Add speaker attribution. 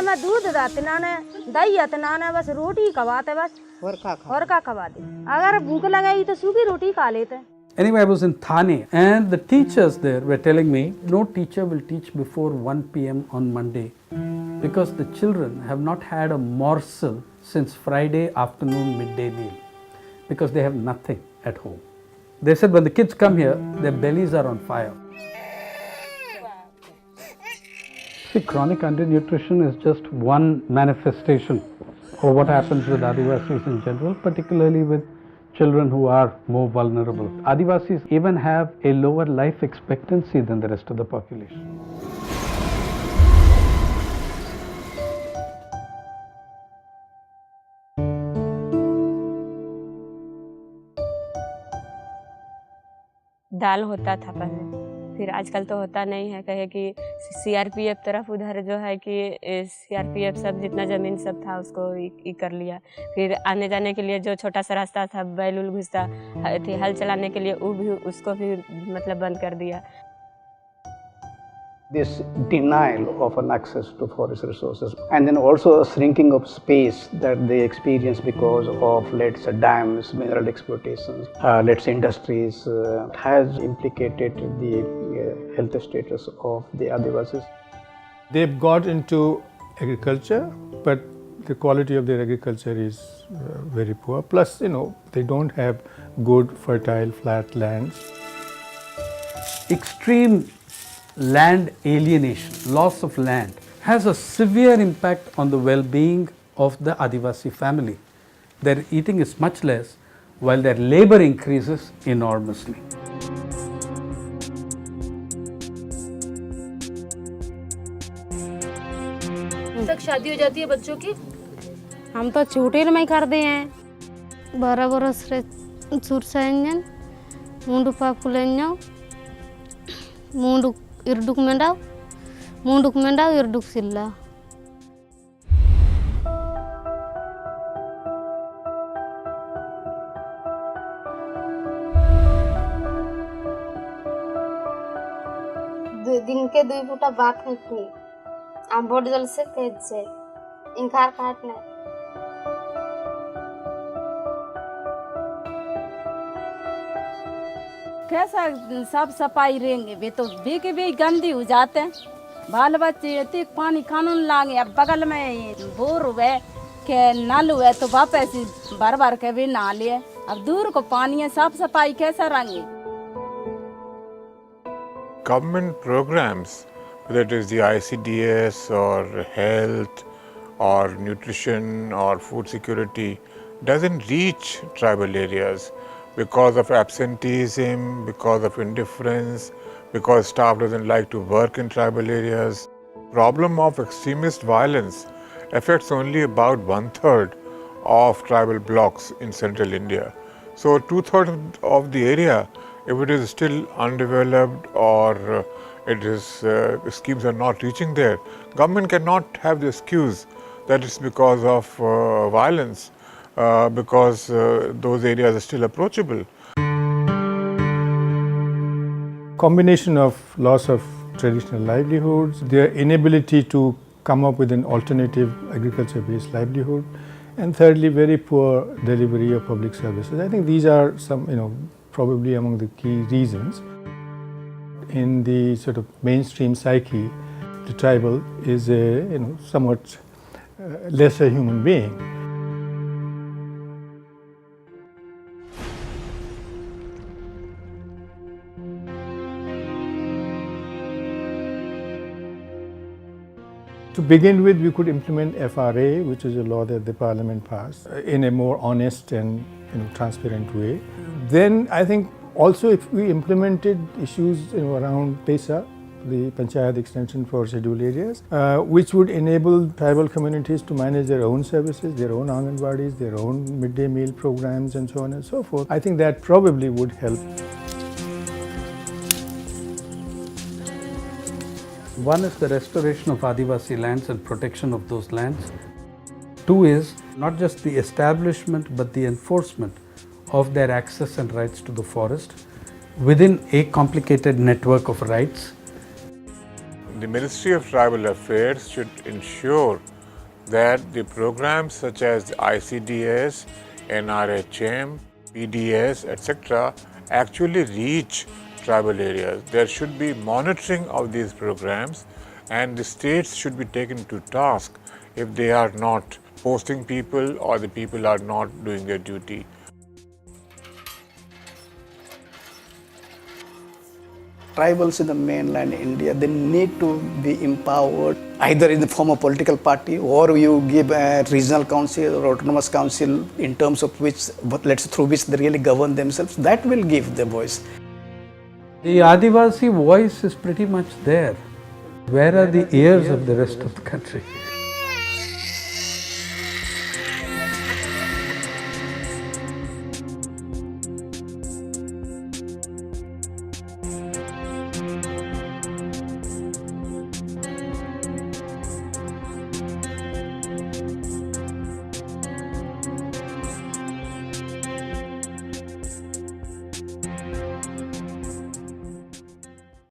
Speaker 1: मैं दूध दाते ना दही आते ना बस रोटी खवाते बस और का खवा दे अगर भूख लगाई तो सूखी रोटी खा लेते.
Speaker 2: Anyway, I was in Thane and the teachers there were telling me no teacher will teach before 1 p.m. on Monday because the children have not had a morsel since Friday afternoon midday meal because they have nothing at home. They said when the kids come here, their bellies are on fire. See, chronic undernutrition is just one manifestation of what happens with Adivasis in general, particularly with children who are more vulnerable. Adivasis even have a lower life expectancy than the rest of the population.
Speaker 3: दाल होता था पहले, फिर आजकल तो होता नहीं है. कहे कि सीआरपीएफ तरफ उधर जो है कि सीआरपीएफ सब जितना ज़मीन सब था उसको कर लिया. फिर आने जाने के लिए जो छोटा सा रास्ता था बैल उल घुसता थी हल चलाने के लिए वो भी उसको भी मतलब बंद कर दिया.
Speaker 4: This denial of an access to forest resources and then also a shrinking of space that they experience because of, let's say, dams, mineral exploitations, let's say industries, has implicated the health status of the Adivasis.
Speaker 5: They've got into agriculture, but the quality of their agriculture is very poor. Plus, they don't have good fertile flat lands.
Speaker 2: Extreme land alienation, loss of land, has a severe impact on the well-being of the Adivasi family. Their eating is much less while their labor increases enormously.
Speaker 1: तक शादी हो जाती है बच्चों की.
Speaker 6: हम तो छोटे में कर दिए हैं. 12 बरस रे सुरसाइन मुंडू पाकुलेन्यो मुंडू इर्डुक मेंडाव इर्डुक सिल्ला. दिन के 2 फुटा बात होती आम बोर्ड जल से तेज से इनकार काटना.
Speaker 1: कैसा साफ सफाई रहेंगे वे तो भी गंदी हो जाते हैं. बाल बच्चे इतने पानी कानून लागे. अब बगल में बोर हुए के नल हुए तो वापस भर के भी नहा लिए. अब दूर को पानी है, साफ सफाई कैसा रहेंगे.
Speaker 7: Government programs, whether it is the ICDS or health or nutrition or food security, doesn't reach tribal areas because of absenteeism, because of indifference, because staff doesn't like to work in tribal areas. Problem of extremist violence affects only about 1/3 of tribal blocks in central India. So 2/3 of the area, if it is still undeveloped or it is schemes are not reaching there, government cannot have the excuse that it's because of violence, because those areas are still approachable.
Speaker 5: Combination of loss of traditional livelihoods, their inability to come up with an alternative agriculture-based livelihood, and thirdly, very poor delivery of public services. I think these are some, probably among the key reasons. In the sort of mainstream psyche, the tribal is a somewhat lesser human being. To begin with, we could implement FRA, which is a law that the Parliament passed, in a more honest and transparent way. Then I think also if we implemented issues around PESA, the Panchayat extension for scheduled areas, which would enable tribal communities to manage their own services, their own Anganwadis, their own midday meal programs and so on and so forth, I think that probably would help.
Speaker 2: One is the restoration of Adivasi lands and protection of those lands. Two is not just the establishment but the enforcement of their access and rights to the forest within a complicated network of rights.
Speaker 7: The Ministry of Tribal Affairs should ensure that the programs such as the ICDS, NRHM, PDS, etc. actually reach tribal areas. There should be monitoring of these programs, and the states should be taken to task if they are not posting people or the people are not doing their duty.
Speaker 4: Tribals in the mainland India, they need to be empowered either in the form of political party, or you give a regional council or autonomous council in terms of which, through which they really govern themselves. That will give the voice.
Speaker 2: The Adivasi voice is pretty much there. Where are the ears of the rest of the country?